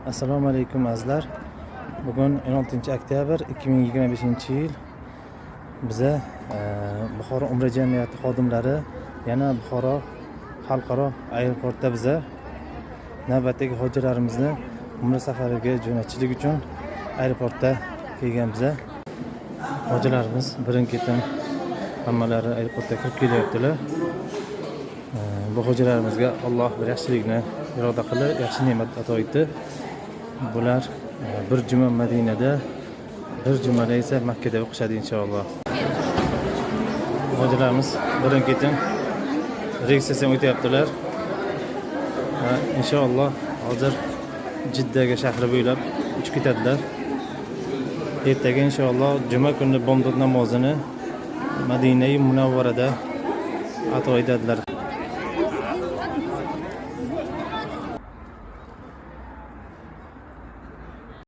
Assalomu alaykum azizlar. Bugun 16-oktyabr 2025-yil. Biza Buxoro Umra jamiyati xodimlari yana Buxoro xalqaro aeroportda biza navbatdagi hojilarimizni umra safariga jo'natishlik uchun aeroportda kelganmiz. Hojilarimiz birin-ketin hammalari aeroportga kirib kelyaptilar. Bu hojilarimizga Alloh bir yaxshilikni iroda qilib, yaxshi ne'mat ato etdi. Bular bir juma Madinada, bir jumada esa Makkada o'qishadi inshaalloh. Hojilarimiz birin-ketin registratsiyadan o'tyaptilar. Inshaalloh hozir Jiddaga shahri bo'ylab uchib ketadilar. Ertaga inshaalloh juma kuni bomdod namozini Madina-i Munavvarada ato etadilar.